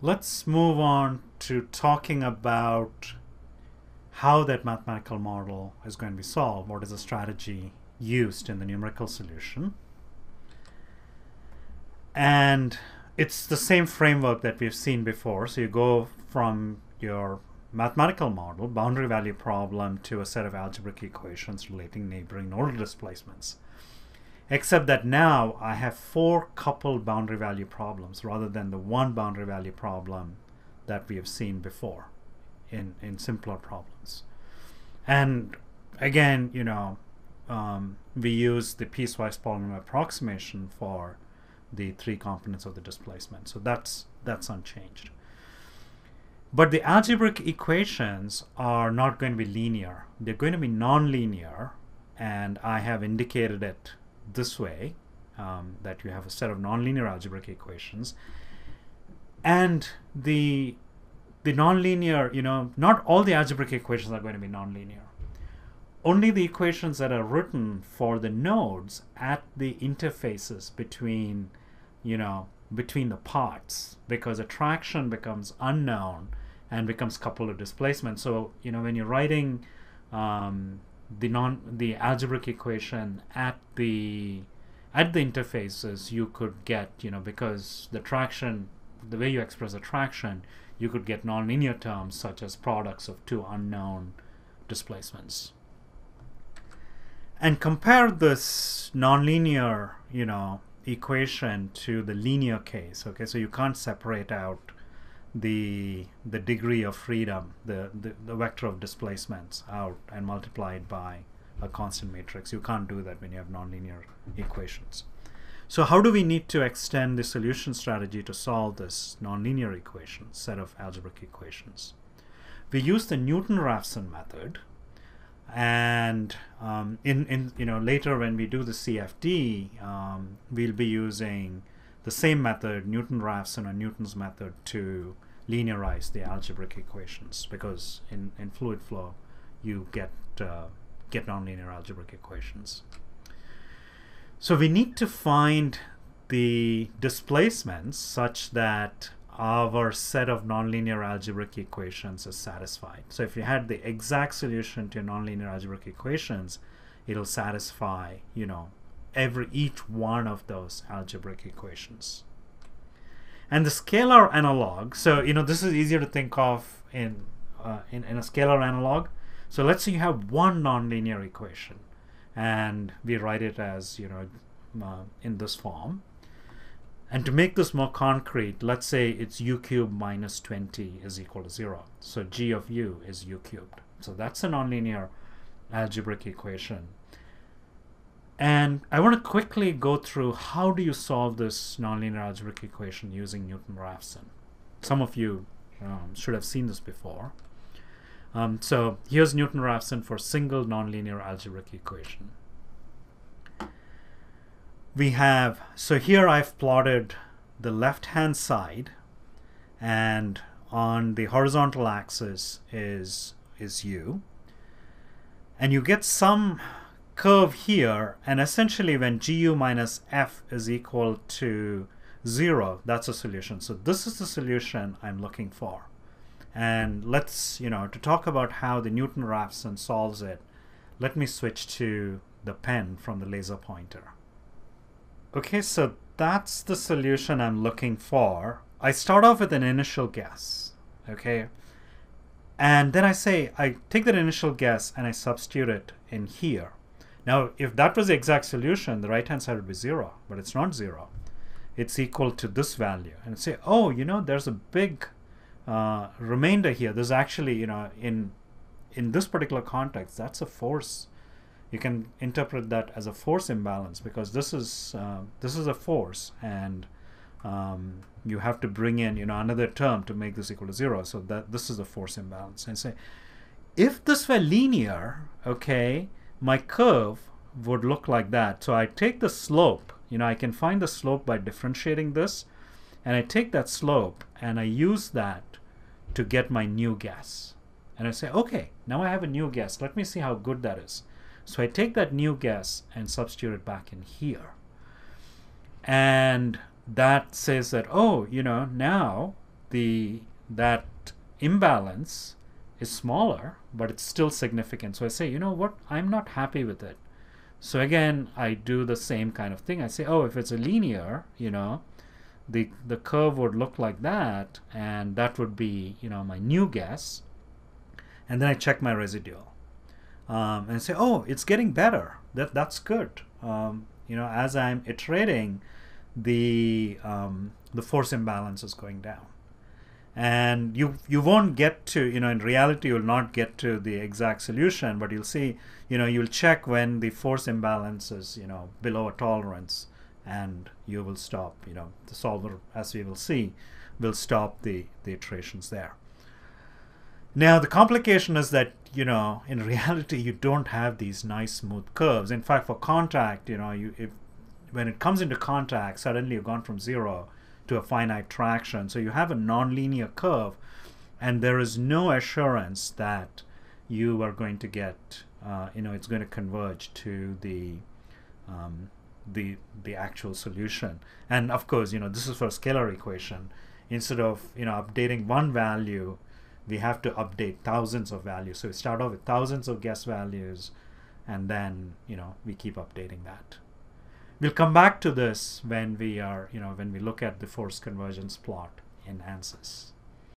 Let's move on to talking about how that mathematical model is going to be solved. What is the strategy used in the numerical solution? And it's the same framework that we've seen before. So you go from your mathematical model, boundary value problem, to a set of algebraic equations relating neighboring nodal displacements. Except that now I have 4 coupled boundary value problems rather than the 1 boundary value problem that we have seen before in simpler problems. And again, we use the piecewise polynomial approximation for the 3 components of the displacement. So that's unchanged. But the algebraic equations are not going to be linear. They're going to be nonlinear, and I have indicated it this way, that you have a set of nonlinear algebraic equations. And the nonlinear, not all the algebraic equations are going to be nonlinear. Only the equations that are written for the nodes at the interfaces between the parts, because attraction becomes unknown and becomes coupled with displacement. So when you're writing the algebraic equation at the interfaces, you could get, because the traction, the way you express attraction, you could get nonlinear terms such as products of 2 unknown displacements. And compare this nonlinear, equation to the linear case. Okay, so you can't separate out the degree of freedom, the vector of displacements out and multiply it by a constant matrix. You can't do that when you have nonlinear equations. So how do we need to extend the solution strategy to solve this nonlinear equation, set of algebraic equations? We use the Newton-Raphson method, and later when we do the CFD, we'll be using the same method, Newton-Raphson or Newton's method, to linearize the algebraic equations, because in fluid flow you get nonlinear algebraic equations. So we need to find the displacements such that our set of nonlinear algebraic equations is satisfied. So if you had the exact solution to nonlinear algebraic equations, it'll satisfy each one of those algebraic equations. And the scalar analog, so this is easier to think of in a scalar analog. So let's say you have one nonlinear equation, and we write it as in this form. And to make this more concrete, let's say it's u cubed minus 20 is equal to 0. So g of u is u cubed. So that's a nonlinear algebraic equation. And I want to quickly go through how do you solve this nonlinear algebraic equation using Newton-Raphson. Some of you should have seen this before. So here's Newton-Raphson for single nonlinear algebraic equation. We have, so here I've plotted the left-hand side, and on the horizontal axis is u. And you get some curve here, and essentially when gu minus f is equal to 0, that's a solution. So this is the solution I'm looking for. And let's, to talk about how the Newton-Raphson solves it, let me switch to the pen from the laser pointer. Okay, so that's the solution I'm looking for. I start off with an initial guess, okay? And then I take that initial guess and I substitute it in here. Now, if that was the exact solution, the right-hand side would be 0, but it's not 0. It's equal to this value. And say, oh, there's a big remainder here. There's actually, in this particular context, that's a force. You can interpret that as a force imbalance, because this is a force, and you have to bring in another term to make this equal to 0. So that this is a force imbalance. And say, if this were linear, okay, my curve would look like that. So I take the slope. I can find the slope by differentiating this, and I take that slope and I use that to get my new guess. And I say, okay, now I have a new guess. Let me see how good that is. So I take that new guess and substitute it back in here. And that says that, oh, now that imbalance is smaller, but it's still significant. So I say, you know what, I'm not happy with it. So again, I do the same kind of thing. I say, oh, if it's a linear, you know, the curve would look like that, and that would be, you know, my new guess. And then I check my residual, and say, oh, it's getting better. That's good. You know, as I'm iterating, the force imbalance is going down. And you won't get to, you know, in reality you'll not get to the exact solution, but you'll see, you know, you'll check when the force imbalance is, you know, below a tolerance, and you will stop. You know, the solver, as we will see, will stop the iterations there. Now the complication is that, you know, in reality you don't have these nice smooth curves. In fact, for contact, you know, when it comes into contact, suddenly you've gone from 0 to a finite traction. So you have a nonlinear curve, and there is no assurance that you are going to get, you know, it's going to converge to the actual solution. And of course, you know, this is for a scalar equation. Instead of, you know, updating one value, we have to update thousands of values. So we start off with thousands of guess values, and then, you know, we keep updating that. We'll come back to this when we are, you know, when we look at the force convergence plot in ANSYS.